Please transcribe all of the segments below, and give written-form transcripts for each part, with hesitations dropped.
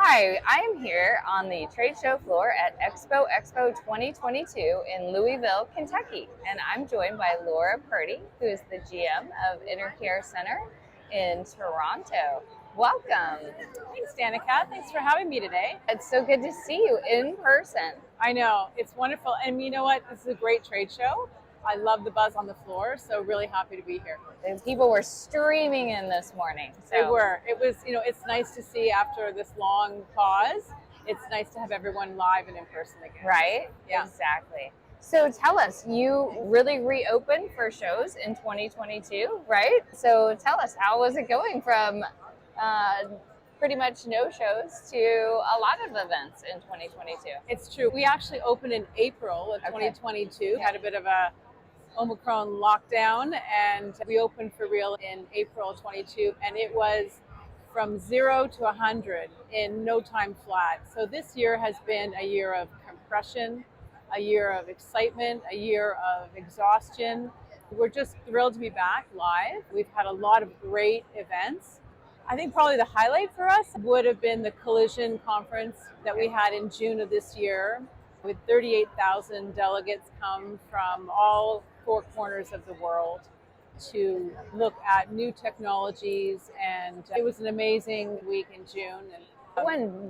Hi, I am here on the trade show floor at Expo 2022 in Louisville, Kentucky, and I'm joined by Laura Purdy, who is the GM of Enercare Center in Toronto. Welcome. Thanks, Danica. Thanks for having me today. It's so good to see you in person. I know, it's wonderful. And you know what? This is a great trade show. I love the buzz on the floor, so really happy to be here. And people were streaming in this morning. They were. It was, it's nice to see after this long pause. It's nice to have everyone live and in person again. Right? Yeah. Exactly. So tell us, you really reopened for shows in 2022, right? So tell us, how was it going from pretty much no shows to a lot of events in 2022? It's true. We actually opened in April of 2022, had a bit of a Omicron lockdown, and we opened for real in April 22, and it was from 0 to 100 in no time flat. So this year has been a year of compression, a year of excitement, a year of exhaustion. We're just thrilled to be back live. We've had a lot of great events. I think probably the highlight for us would have been the Collision conference that we had in June of this year, with 38,000 delegates come from all four corners of the world to look at new technologies, and it was an amazing week in June. And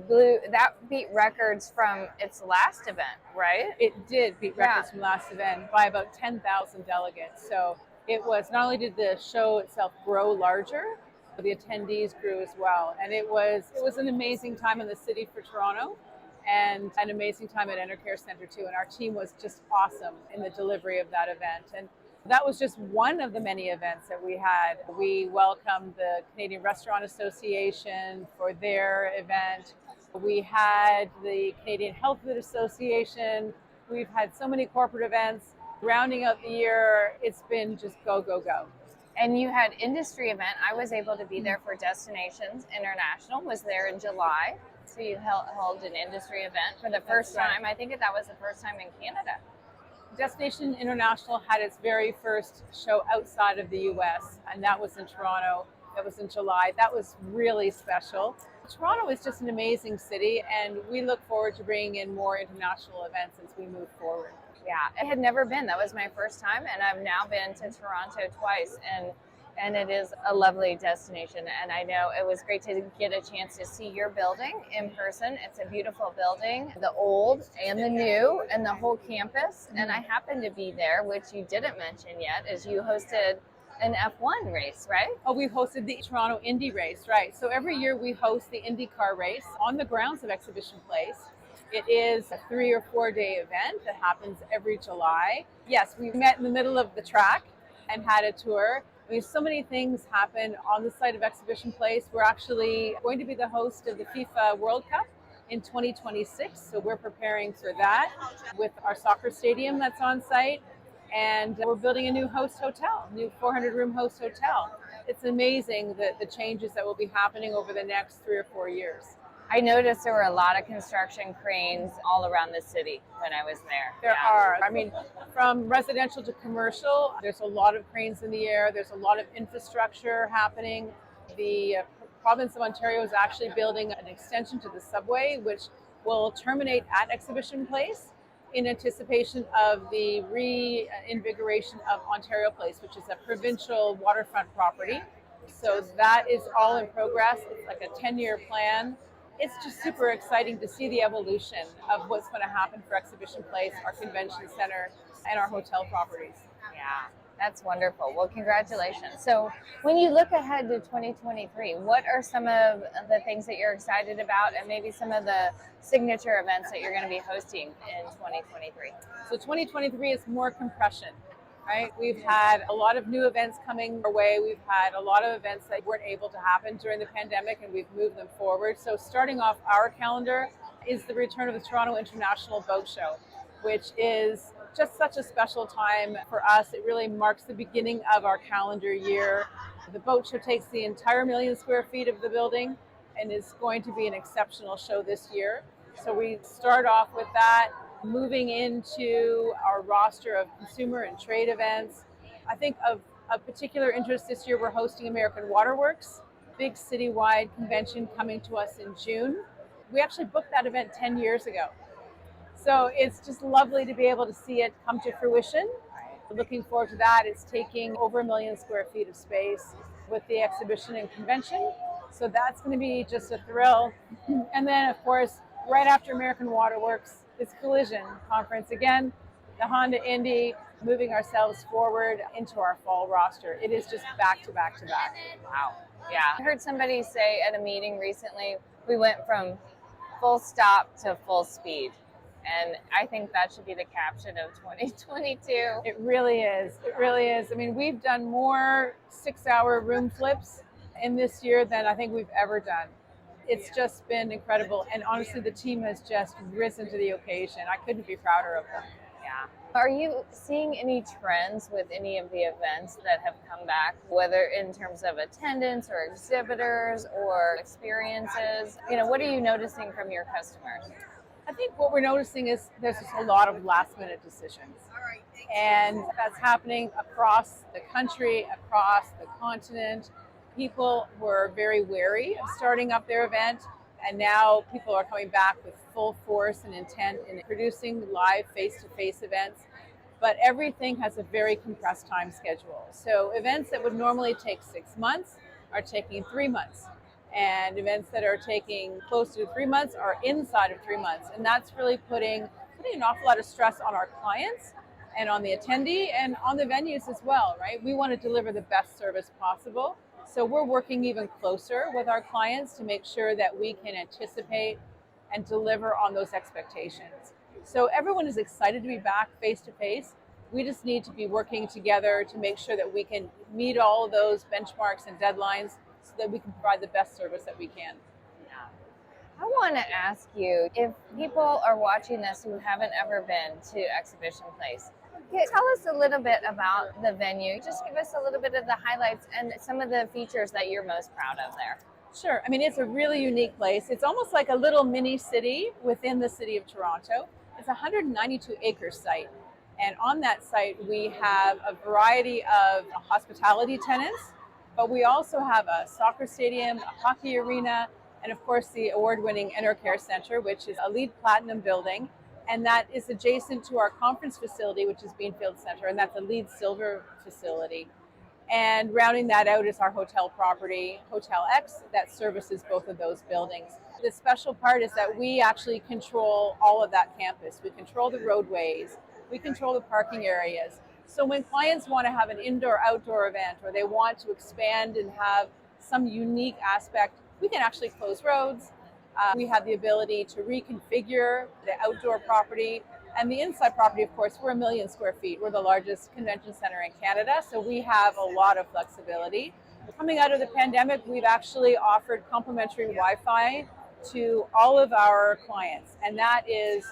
that beat records from its last event, right? It did beat records from last event by about 10,000 delegates. So it was, not only did the show itself grow larger, but the attendees grew as well. And it was an amazing time in the city for Toronto, and an amazing time at Enercare Center too. And our team was just awesome in the delivery of that event. And that was just one of the many events that we had. We welcomed the Canadian Restaurant Association for their event. We had the Canadian Health Food Association. We've had so many corporate events. Rounding out the year, it's been just go, go, go. And you had industry event. I was able to be there for Destinations International, was there in July. So you held an industry event for the first time. I think that was the first time in Canada. Destination International had its very first show outside of the US, and that was in Toronto. That was in July. That was really special. Toronto is just an amazing city, and we look forward to bringing in more international events as we move forward. Yeah, I had never been. That was my first time, and I've now been to Toronto twice, and it is a lovely destination. And I know it was great to get a chance to see your building in person. It's a beautiful building, the old and the new, and the whole campus. And I happened to be there, which you didn't mention yet, is you hosted an F1 race, right? Oh, we hosted the Toronto Indy race, right. So every year we host the IndyCar race on the grounds of Exhibition Place. It is a 3 or 4 day event that happens every July. Yes, we met in the middle of the track and had a tour. I mean, so many things happen on the site of Exhibition Place. We're actually going to be the host of the FIFA World Cup in 2026, so we're preparing for that with our soccer stadium that's on site. And we're building a new host hotel, new 400-room host hotel. It's amazing the changes that will be happening over the next 3 or 4 years. I noticed there were a lot of construction cranes all around the city when I was there. There are. I mean, from residential to commercial, there's a lot of cranes in the air. There's a lot of infrastructure happening. The province of Ontario is actually building an extension to the subway, which will terminate at Exhibition Place in anticipation of the reinvigoration of Ontario Place, which is a provincial waterfront property. So that is all in progress. It's like a 10-year plan. It's just super exciting to see the evolution of what's going to happen for Exhibition Place, our convention center, and our hotel properties. Yeah, that's wonderful. Well, congratulations. So when you look ahead to 2023, what are some of the things that you're excited about, and maybe some of the signature events that you're going to be hosting in 2023? So 2023 is more compression. Right? We've had a lot of new events coming our way. We've had a lot of events that weren't able to happen during the pandemic, and we've moved them forward. So starting off our calendar is the return of the Toronto International Boat Show, which is just such a special time for us. It really marks the beginning of our calendar year. The boat show takes the entire 1 million square feet of the building and is going to be an exceptional show this year. So we start off with that. Moving into our roster of consumer and trade events, I think of particular interest this year, we're hosting American Waterworks, big citywide convention coming to us in June. We actually booked that event 10 years ago. So it's just lovely to be able to see it come to fruition. Looking forward to that. It's taking over 1 million square feet of space with the exhibition and convention. So that's going to be just a thrill. And then, of course, right after American Waterworks is Collision Conference again, the Honda Indy, moving ourselves forward into our fall roster. It is just back to back to back. Wow. Yeah. I heard somebody say at a meeting recently, we went from full stop to full speed. And I think that should be the caption of 2022. It really is. It really is. I mean, we've done more 6-hour room flips in this year than I think we've ever done. It's just been incredible. And honestly, the team has just risen to the occasion. I couldn't be prouder of them. Yeah. Are you seeing any trends with any of the events that have come back, whether in terms of attendance or exhibitors or experiences? What are you noticing from your customers? I think what we're noticing is there's just a lot of last minute decisions. And that's happening across the country, across the continent. People were very wary of starting up their event, and now people are coming back with full force and intent in producing live face-to-face events. But everything has a very compressed time schedule. So events that would normally take 6 months are taking 3 months. And events that are taking close to 3 months are inside of 3 months. And that's really putting an awful lot of stress on our clients and on the attendee and on the venues as well, right? We want to deliver the best service possible. So we're working even closer with our clients to make sure that we can anticipate and deliver on those expectations. So everyone is excited to be back face to face. We just need to be working together to make sure that we can meet all of those benchmarks and deadlines so that we can provide the best service that we can. I want to ask you, if people are watching this who haven't ever been to Exhibition Place, tell us a little bit about the venue. Just give us a little bit of the highlights and some of the features that you're most proud of there. Sure. I mean, it's a really unique place. It's almost like a little mini city within the city of Toronto. It's a 192-acre site. And on that site, we have a variety of hospitality tenants, but we also have a soccer stadium, a hockey arena, and of course the award-winning Enercare Center, which is a LEED Platinum building, and that is adjacent to our conference facility, which is Beanfield Center, and that's a LEED Silver facility. And rounding that out is our hotel property, Hotel X, that services both of those buildings. The special part is that we actually control all of that campus. We control the roadways, we control the parking areas. So when clients want to have an indoor-outdoor event, or they want to expand and have some unique aspect, we can actually close roads. We have the ability to reconfigure the outdoor property. And the inside property, of course, we're 1 million square feet. We're the largest convention center in Canada, so we have a lot of flexibility. Coming out of the pandemic, we've actually offered complimentary Wi-Fi to all of our clients, and that is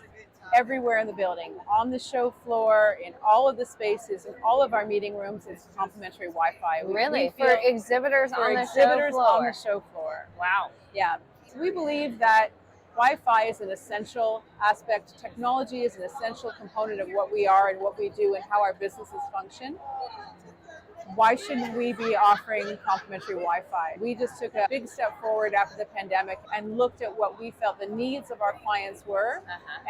everywhere in the building, on the show floor, in all of the spaces, in all of our meeting rooms, it's complimentary Wi-Fi. Really? For exhibitors on the show floor? On the show floor. Wow. Yeah. So we believe that Wi-Fi is an essential aspect. Technology is an essential component of what we are and what we do and how our businesses function. Why shouldn't we be offering complimentary Wi-Fi? We just took a big step forward after the pandemic and looked at what we felt the needs of our clients were,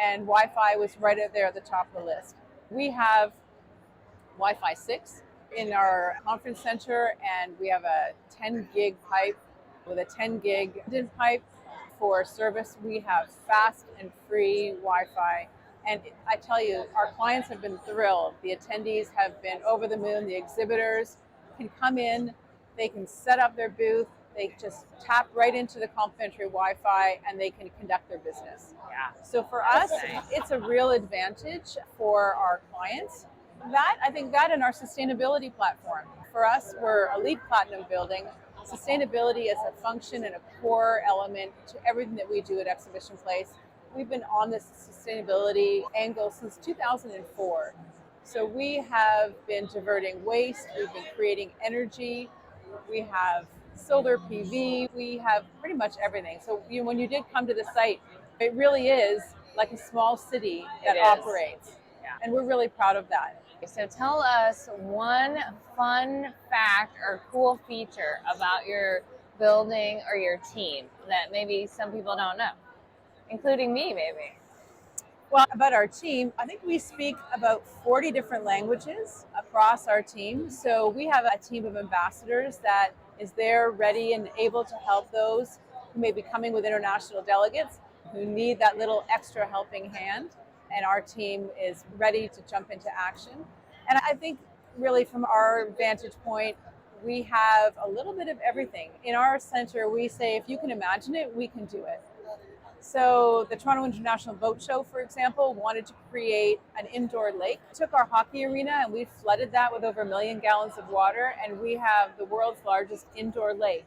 and Wi-Fi was right up there at the top of the list. We have Wi-Fi 6 in our conference center, and we have a 10 gig pipe with a 10 gig pipe for service. We have fast and free Wi-Fi. And I tell you, our clients have been thrilled. The attendees have been over the moon. The exhibitors can come in, they can set up their booth, they just tap right into the complimentary Wi-Fi and they can conduct their business. Yeah. So for us, it's a real advantage for our clients. I think that and our sustainability platform. For us, we're a LEED Platinum building. Sustainability is a function and a core element to everything that we do at Exhibition Place. We've been on this sustainability angle since 2004. So we have been diverting waste, we've been creating energy, we have solar PV, we have pretty much everything. So when you did come to the site, it really is like a small city that operates. Yeah. And we're really proud of that. So tell us one fun fact or cool feature about your building or your team that maybe some people don't know. including me, maybe. Well, about our team, I think we speak about 40 different languages across our team. So we have a team of ambassadors that is there ready and able to help those who may be coming with international delegates who need that little extra helping hand. And our team is ready to jump into action. And I think really from our vantage point, we have a little bit of everything. In our center, we say, if you can imagine it, we can do it. So the Toronto International Boat Show, for example, wanted to create an indoor lake. We took our hockey arena and we flooded that with over 1 million gallons of water, and we have the world's largest indoor lake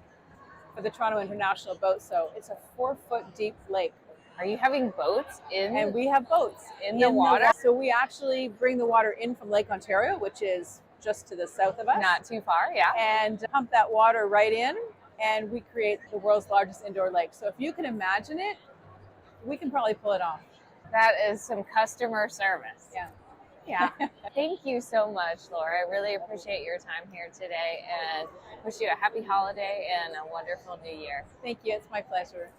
for the Toronto International Boat Show. It's a 4-foot deep lake. Are you having boats in? And we have boats in the water? So we actually bring the water in from Lake Ontario, which is just to the south of us. Not too far, yeah. And pump that water right in, and we create the world's largest indoor lake. So if you can imagine it, we can probably pull it off. That is some customer service. Yeah. Yeah. Thank you so much, Laura. I really appreciate your time here today and wish you a happy holiday and a wonderful new year. Thank you. It's my pleasure.